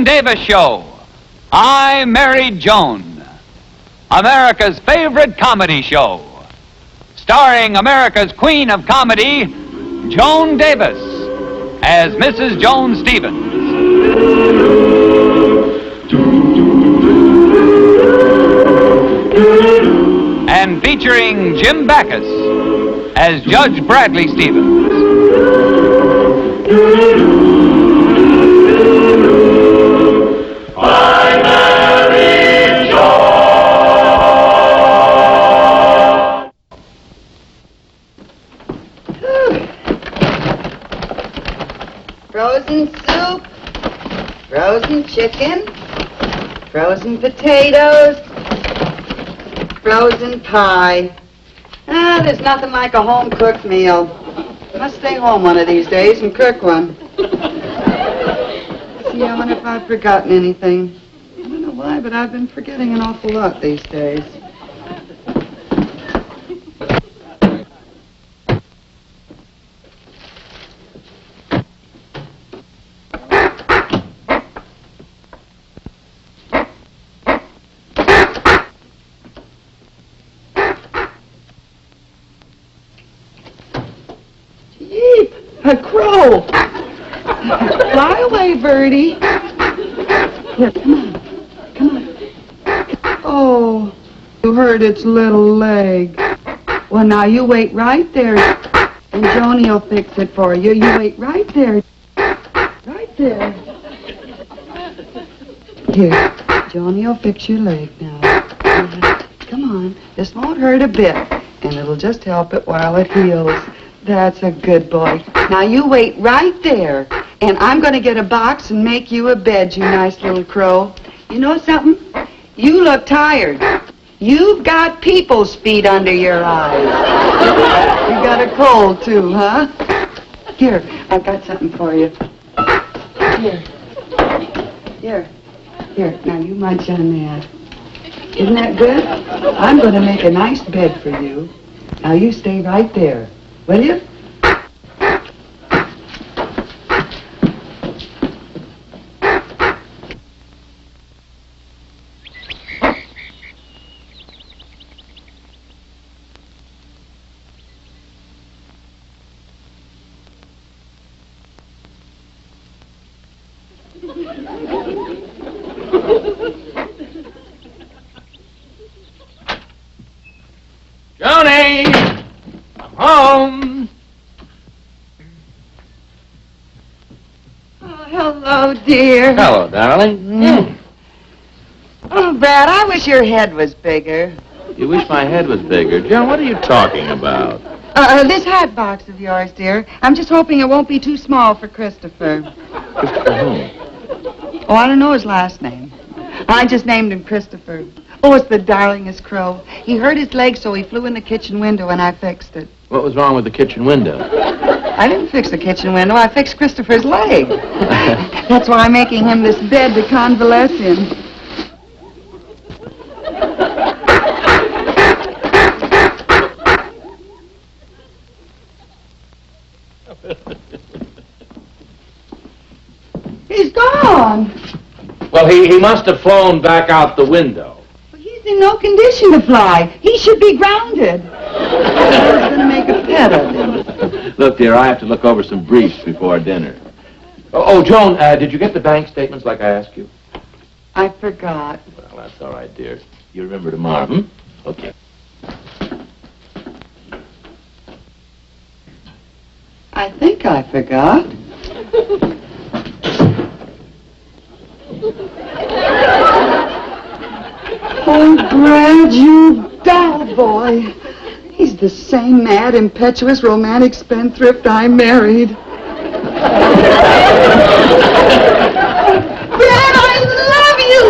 Joan Davis Show. I Married Joan, America's favorite comedy show. Starring America's queen of comedy, Joan Davis, as Mrs. Joan Stevens. And featuring Jim Backus as Judge Bradley Stevens. I Married Joan. Frozen soup, frozen chicken, frozen potatoes, frozen pie. There's nothing like a home-cooked meal. Must stay home one of these days and cook one. See, I wonder if I've forgotten anything. I don't know why, but I've been forgetting an awful lot these days. A crow! Fly away, Birdie. Here, come on. Come on. Oh, you hurt its little leg. Well, now you wait right there, and Joni will fix it for you. You wait right there. Right there. Here, Joni will fix your leg now. Come on. This won't hurt a bit, and it'll just help it while it heals. That's a good boy. Now you wait right there, and I'm going to get a box and make you a bed, you nice little crow. You know something? You look tired. You've got people's feet under your eyes. You got a cold, too, huh? Here, I've got something for you. Here. Here. Here, now you munch on that. Isn't that good? I'm going to make a nice bed for you. Now you stay right there. Will you? Johnny! Home! Oh, hello, dear. Hello, darling. Oh, Brad, I wish your head was bigger. You wish my head was bigger. John, what are you talking about? This hat box of yours, dear. I'm just hoping it won't be too small for Christopher. Christopher whom? Oh, I don't know his last name. I just named him Christopher. Oh, it's the darlingest crow. He hurt his leg, so he flew in the kitchen window, and I fixed it. What was wrong with the kitchen window? I didn't fix the kitchen window. I fixed Christopher's leg. That's why I'm making him this bed to convalesce in. He's gone. Well, he must have flown back out the window. Well, he's in no condition to fly. He should be grounded. I was going to make a pet of him. Look, dear, I have to look over some briefs before dinner. Joan, did you get the bank statements like I asked you? I forgot. Well, that's all right, dear. You remember tomorrow, hmm? Okay. I think I forgot. Oh, Brad, you doll boy. He's the same mad, impetuous, romantic spendthrift I married. Brad, I love you!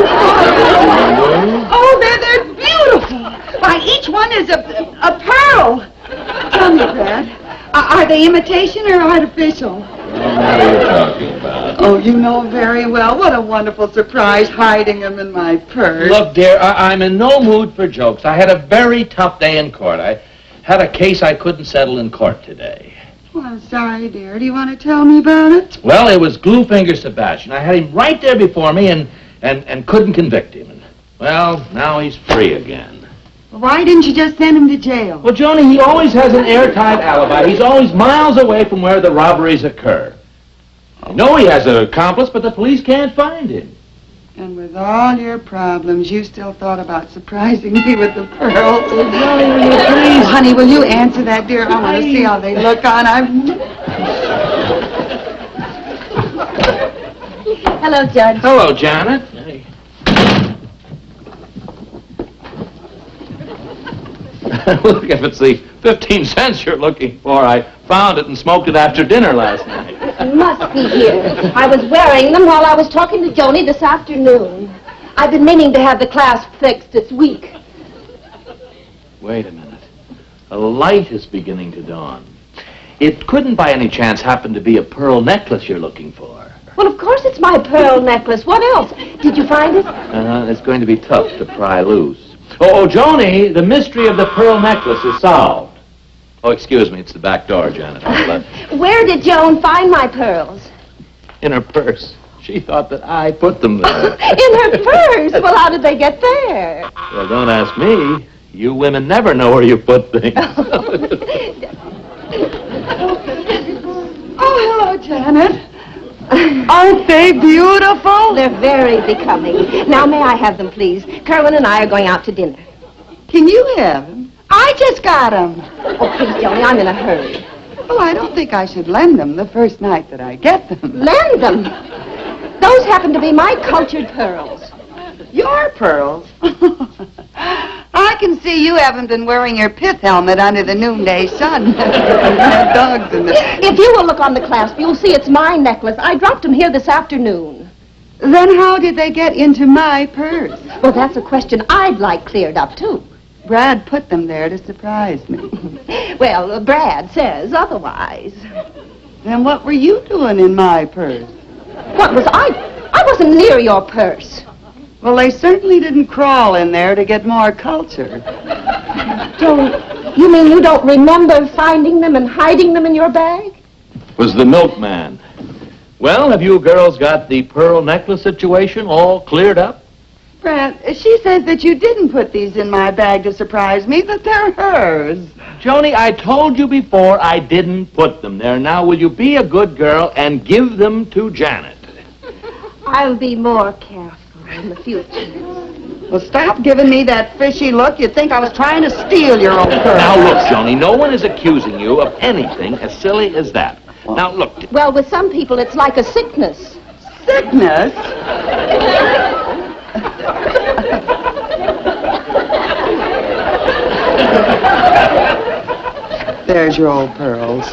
Oh, they're beautiful. Why, each one is a pearl. Tell me, Brad, are they imitation or artificial? What are you talking about? Oh, you know very well. What a wonderful surprise, hiding them in my purse. Look, dear, I'm in no mood for jokes. I had a very tough day in court. I had a case I couldn't settle in court today. Well, I'm sorry, dear. Do you want to tell me about it? Well, it was Glue-Finger Sebastian. I had him right there before me and couldn't convict him. And, well, now he's free again. Why didn't you just send him to jail? Well, Joni, he always has an airtight alibi. He's always miles away from where the robberies occur. I know he has an accomplice, but the police can't find him. And with all your problems, you still thought about surprising me with the pearls. Joni, will you please? Honey, will you answer that, dear? I want to see how they look on. Hello, Judge. Hello, Janet. Hey. Look, if it's the 15 cents you're looking for, I found it and smoked it after dinner last night. It must be here. I was wearing them while I was talking to Joni this afternoon. I've been meaning to have the clasp fixed this week. Wait a minute. A light is beginning to dawn. It couldn't by any chance happen to be a pearl necklace you're looking for. Well, of course it's my pearl necklace. What else? Did you find it? It's going to be tough to pry loose. Oh, Joni, the mystery of the pearl necklace is solved. Oh, excuse me, it's the back door, Janet. Where did Joan find my pearls? In her purse. She thought that I put them there. In her purse? Well, how did they get there? Well, don't ask me. You women never know where you put things. Oh, hello, Janet. Aren't they beautiful? They're very becoming. Now, may I have them, please? Kerwin and I are going out to dinner. Can you have them? I just got them. Oh, please, Joni, I'm in a hurry. Well, I don't think I should lend them the first night that I get them. Lend them. Those happen to be my cultured pearls. Your pearls? I can see you haven't been wearing your pith helmet under the noonday sun. Dogs in the... If you will look on the clasp, you'll see it's my necklace. I dropped them here this afternoon. Then how did they get into my purse? Well, that's a question I'd like cleared up, too. Brad put them there to surprise me. Well, Brad says otherwise. Then what were you doing in my purse? What was I wasn't near your purse. Well, they certainly didn't crawl in there to get more culture. You mean you don't remember finding them and hiding them in your bag? Was the milkman. Well, have you girls got the pearl necklace situation all cleared up? Brad, she says that you didn't put these in my bag to surprise me, that they're hers. Joni, I told you before I didn't put them there. Now, will you be a good girl and give them to Janet? I'll be more careful in the future. Well, stop giving me that fishy look. You'd think I was trying to steal your old pearls. Now, look, Joni, no one is accusing you of anything as silly as that. Now, look. Well, with some people, it's like a sickness. Sickness? There's your old pearls.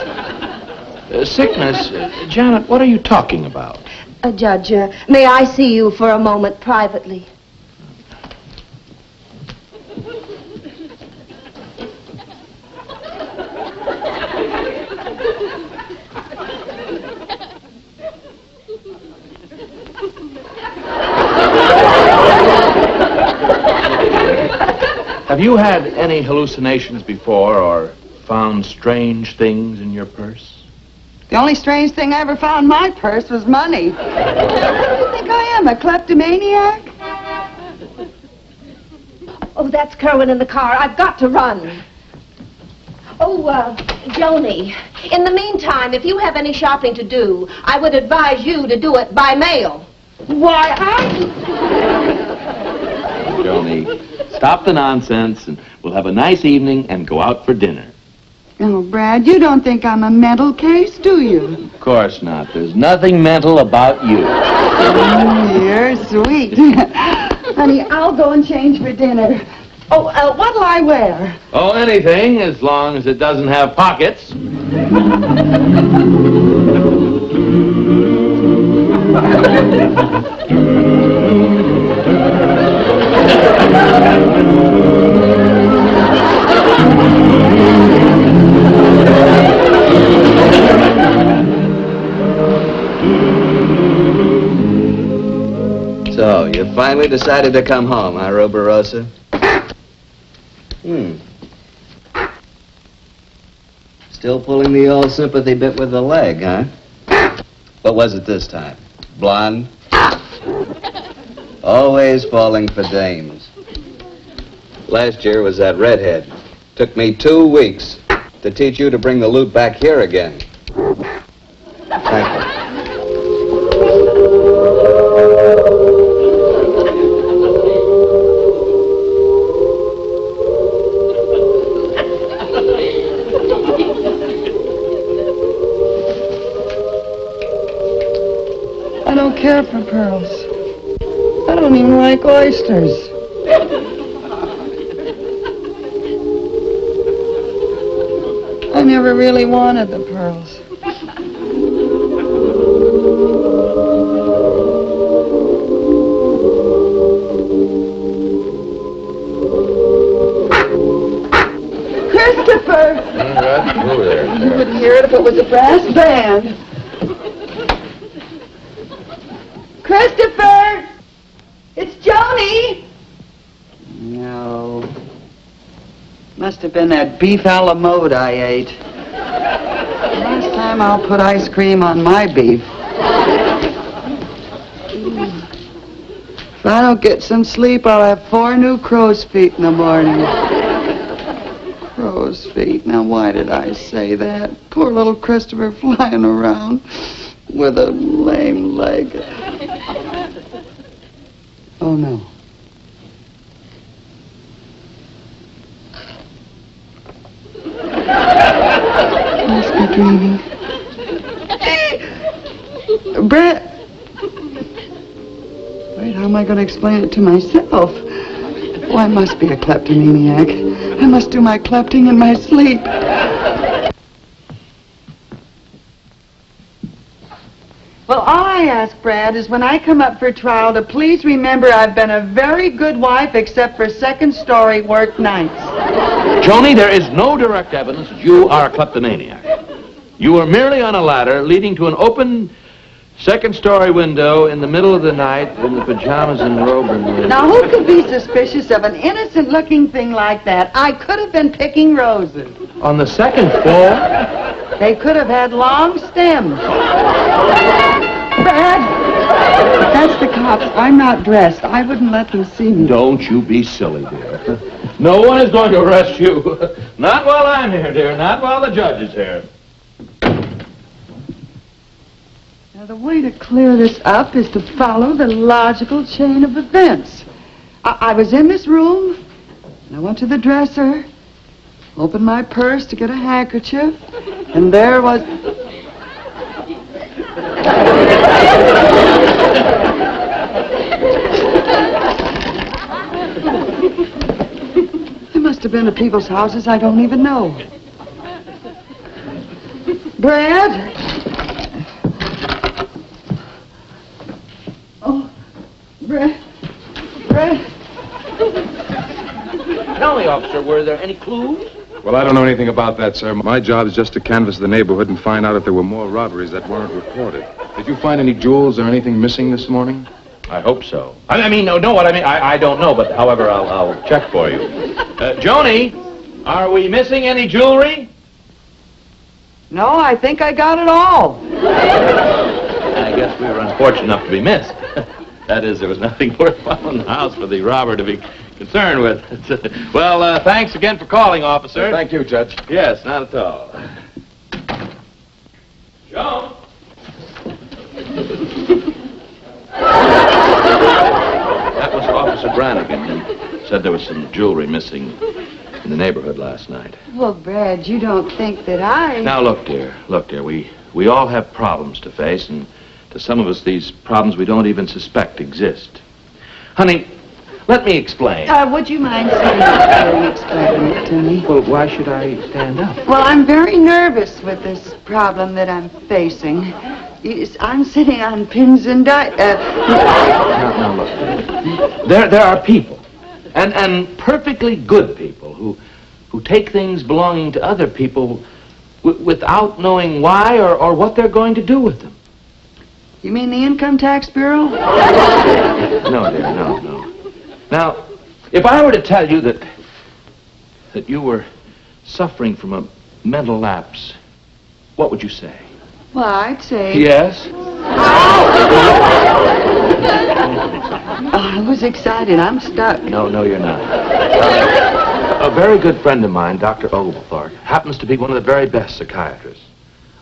Sickness? Janet, what are you talking about? Judge, may I see you for a moment privately? Have you had any hallucinations before or found strange things in your purse? The only strange thing I ever found in my purse was money. What do you think I am, a kleptomaniac? Oh, that's Kerwin in the car. I've got to run. Oh, Joni, in the meantime, if you have any shopping to do, I would advise you to do it by mail. Why, Joni, stop the nonsense and we'll have a nice evening and go out for dinner. Oh, Brad, you don't think I'm a mental case, do you? Of course not. There's nothing mental about you. You're sweet. Honey, I'll go and change for dinner. Oh, what'll I wear? Oh, anything, as long as it doesn't have pockets. So, you finally decided to come home, huh, Roberosa? Still pulling the old sympathy bit with the leg, huh? What was it this time? Blonde? Always falling for dames. Last year was that redhead. Took me 2 weeks to teach you to bring the loot back here again. Thank you. I don't care for pearls. I don't even like oysters. I never really wanted the pearls. Christopher! Over there. You wouldn't hear it if it was a brass band. Christopher! It's Joni! No. Must have been that beef a la mode I ate. Last time I'll put ice cream on my beef. If I don't get some sleep, I'll have 4 new crow's feet in the morning. Crow's feet. Now, why did I say that? Poor little Christopher flying around with a lame leg. Oh, no. Must be dreaming. Brett! Wait, how am I going to explain it to myself? Oh, I must be a kleptomaniac. I must do my klepting in my sleep. Well, all I ask, Brad, is when I come up for trial to please remember I've been a very good wife except for second-story work nights. Joni, there is no direct evidence that you are a kleptomaniac. You were merely on a ladder leading to an open second-story window in the middle of the night in the pajamas and robe and... Now, who could be suspicious of an innocent-looking thing like that? I could have been picking roses. On the second floor? They could have had long stems. Brad, that's the cops. I'm not dressed. I wouldn't let them see me. Don't you be silly, dear. No one is going to arrest you. Not while I'm here, dear. Not while the judge is here. Now, the way to clear this up is to follow the logical chain of events. I was in this room, and I went to the dresser, opened my purse to get a handkerchief, and there was... There must have been at people's houses I don't even know. Brad? Oh, Brad. Tell me, officer, were there any clues? Well, I don't know anything about that, sir. My job is just to canvass the neighborhood and find out if there were more robberies that weren't reported. Did you find any jewels or anything missing this morning? I hope so. I mean, no, what I mean, I don't know, but however, I'll check for you. Joni, are we missing any jewelry? No, I think I got it all. I guess we were unfortunate enough to be missed. That is, there was nothing worthwhile in the house for the robber to be concerned with. Well, thanks again for calling, officer. Thank you, Judge. Yes, not at all. Joan! That was Officer Brannigan. He said there was some jewelry missing in the neighborhood last night. Well, Brad, you don't think that I... Now, look, dear, we all have problems to face, and to some of us, these problems we don't even suspect exist. Honey, let me explain. Would you mind standing up here and explaining it to me? Well, why should I stand up? Well, I'm very nervous with this problem that I'm facing. I'm sitting on pins and Now, look. There are people, and perfectly good people, who take things belonging to other people without knowing why or what they're going to do with them. You mean the Income Tax Bureau? No, dear, no. Now, if I were to tell you that you were suffering from a mental lapse, what would you say? Well, I'd say... Yes? I was excited. I'm stuck. No, you're not. A very good friend of mine, Dr. Oglethorpe, happens to be one of the very best psychiatrists.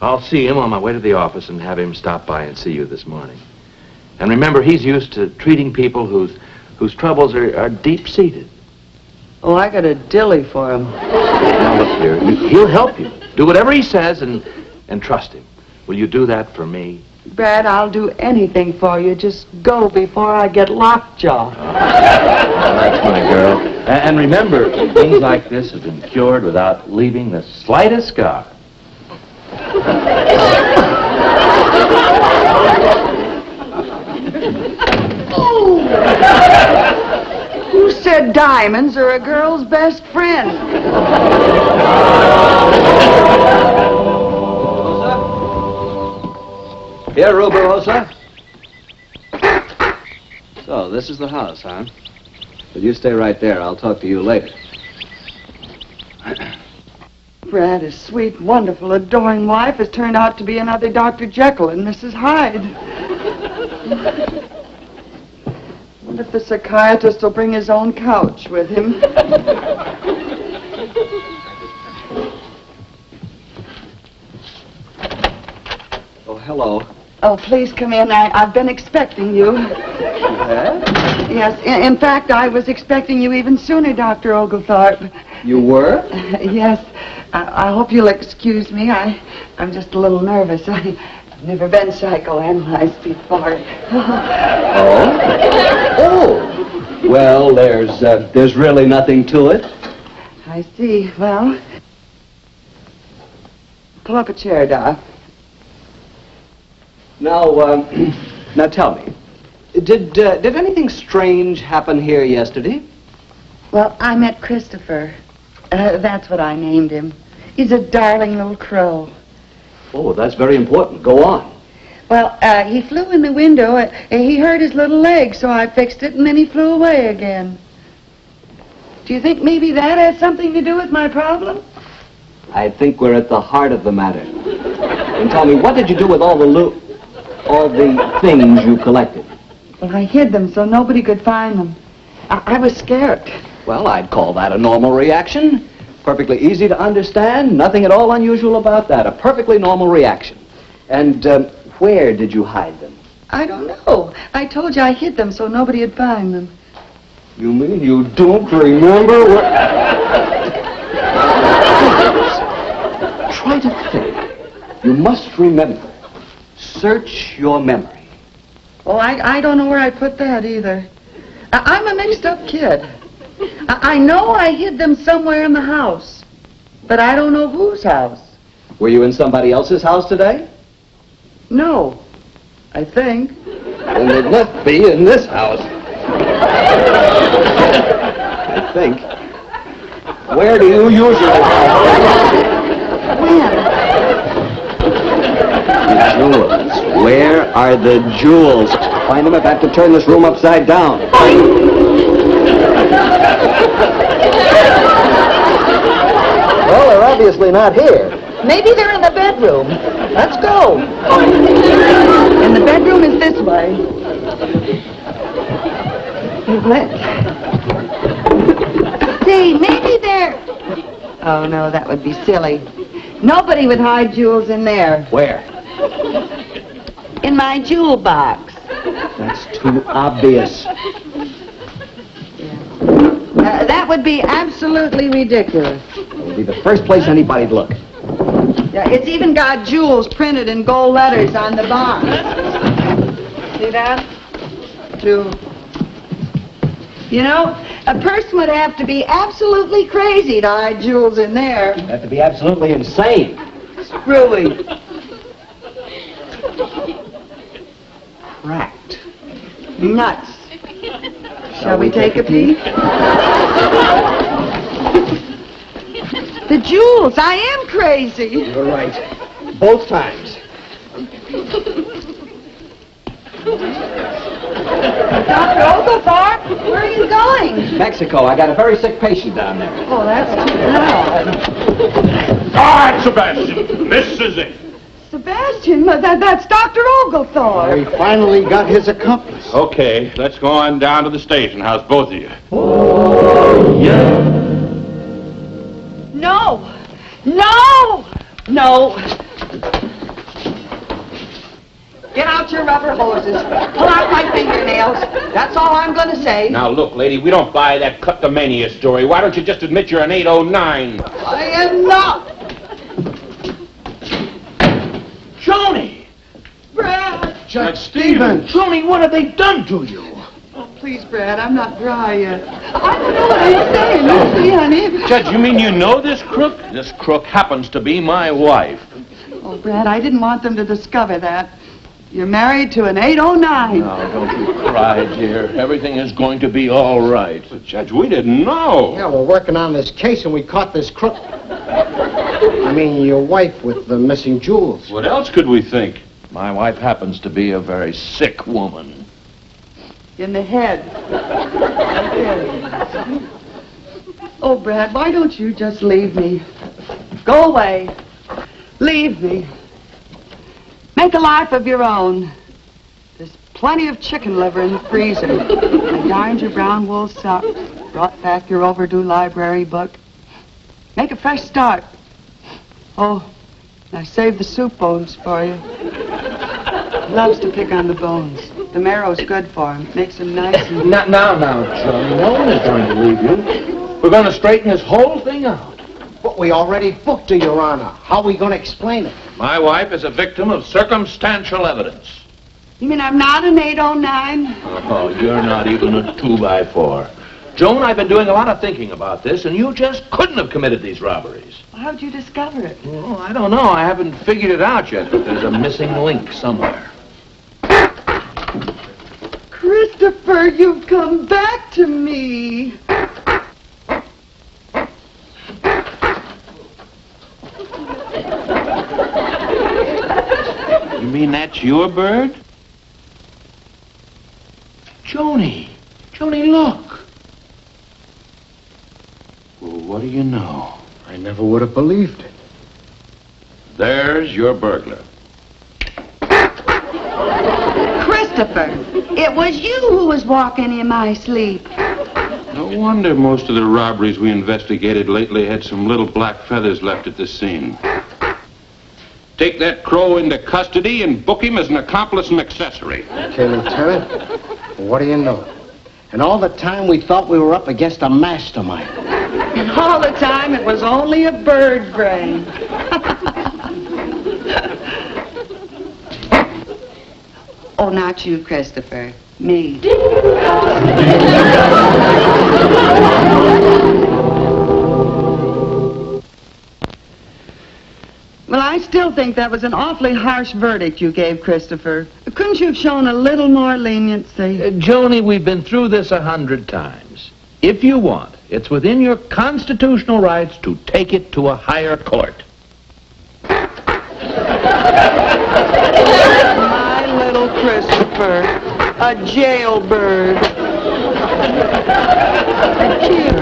I'll see him on my way to the office and have him stop by and see you this morning. And remember, he's used to treating people whose troubles are deep-seated. Oh, I got a dilly for him. Now, look here, he'll help you. Do whatever he says and trust him. Will you do that for me? Brad, I'll do anything for you. Just go before I get lockjaw. That's my girl. And remember, things like this have been cured without leaving the slightest scar. Who said diamonds are a girl's best friend? Here, Ruberosa. So, this is the house, huh? Well, you stay right there. I'll talk to you later. Brad, his sweet, wonderful, adoring wife has turned out to be another Dr. Jekyll and Mrs. Hyde. What if the psychiatrist will bring his own couch with him? Oh, hello. Oh, please come in. I've been expecting you. You have? Yes, in fact, I was expecting you even sooner, Dr. Oglethorpe. You were? Yes. I hope you'll excuse me. I'm just a little nervous. I've never been psychoanalyzed before. Oh, well, there's really nothing to it. I see. Well, pull up a chair, Doc. Now tell me, did anything strange happen here yesterday? Well, I met Christopher. That's what I named him. He's a darling little crow. Oh, that's very important. Go on. Well, he flew in the window. He hurt his little leg, so I fixed it, and then he flew away again. Do you think maybe that has something to do with my problem? I think we're at the heart of the matter. And tell me, what did you do with all the things you collected? Well, I hid them so nobody could find them. I was scared. Well, I'd call that a normal reaction. Perfectly easy to understand. Nothing at all unusual about that. A perfectly normal reaction. And where did you hide them? I don't know. I told you I hid them so nobody'd find them. You mean you don't remember what... Try to think. You must remember. Search your memory. Oh, I don't know where I put that either. I'm a mixed-up kid. I know I hid them somewhere in the house, but I don't know whose house. Were you in somebody else's house today? No, I think. Then they must be in this house. I think. Where do you usually When? The jewels. Where are the jewels? Find them if I have to turn this room upside down. Well, they're obviously not here. Maybe they're in the bedroom. Let's go. And the bedroom is this way. Let's... See, maybe they're... Oh, no, that would be silly. Nobody would hide jewels in there. Where? In my jewel box. That's too obvious. That would be absolutely ridiculous. It would be the first place anybody'd look. Yeah, it's even got jewels printed in gold letters on the box. See that? You know, a person would have to be absolutely crazy to hide jewels in there. You'd have to be absolutely insane. Screwy. Cracked. Nuts. Shall we take a peek? The jewels. I am crazy. You're right. Both times. Dr. Oglethorpe, where are you going? Mexico. I got a very sick patient down there. Oh, that's too bad. All right, Sebastian. This is it. Sebastian, that's Dr. Oglethorpe. We finally got his accomplice. Okay, let's go on down to the station. How's both of you? No! No! No! Get out your rubber hoses. Pull out my fingernails. That's all I'm going to say. Now, look, lady, we don't buy that kleptomania story. Why don't you just admit you're an 809? I am not. Joni! Brad! Judge Stevens! Joni, what have they done to you? Oh, please, Brad, I'm not dry yet. I don't know what I'm saying. Listen, honey. Judge, you mean you know this crook? This crook happens to be my wife. Oh, Brad, I didn't want them to discover that. You're married to an 809. Now, don't you cry, dear. Everything is going to be all right. But, Judge, we didn't know. Yeah, we're working on this case and we caught this crook. I mean, your wife with the missing jewels. What else could we think? My wife happens to be a very sick woman. In the head. Oh, Brad, why don't you just leave me? Go away. Leave me. Make a life of your own. There's plenty of chicken liver in the freezer. I darned your brown wool socks. Brought back your overdue library book. Make a fresh start. Oh, I saved the soup bones for you. He loves to pick on the bones. The marrow's good for him. Makes him nice and... Now, Johnny, no one is going to leave you. We're going to straighten this whole thing out. But we already booked her, Your Honor. How are we going to explain it? My wife is a victim of circumstantial evidence. You mean I'm not an 809? Oh, you're not even a 2x4. Joan, I've been doing a lot of thinking about this, and you just couldn't have committed these robberies. How'd you discover it? Oh, I don't know. I haven't figured it out yet, but there's a missing link somewhere. Christopher, you've come back to me. You mean that's your bird? Joni, look. Well, what do you know? I never would have believed it. There's your burglar. Christopher, it was you who was walking in my sleep. No wonder most of the robberies we investigated lately had some little black feathers left at the scene. Take that crow into custody and book him as an accomplice and accessory. Okay, Lieutenant. What do you know? And all the time we thought we were up against a mastermind. And all the time it was only a bird brain. Oh, not you, Christopher. Me. Well, I still think that was an awfully harsh verdict you gave, Christopher. Couldn't you have shown a little more leniency? Joni, we've been through this 100 times. If you want, it's within your constitutional rights to take it to a higher court. My little Christopher, a jailbird. A kid.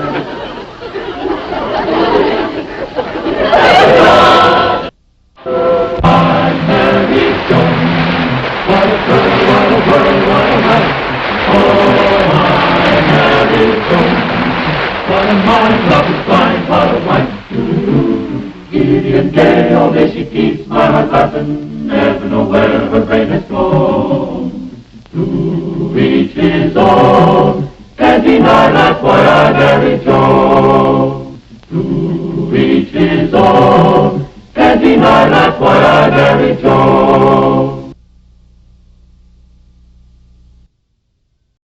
Gideon gay, all day she keeps my heart laughing, never know where her brain has gone. To each his own, can't deny that's why I married Joan. To each his own, can't deny that's why I married Joan.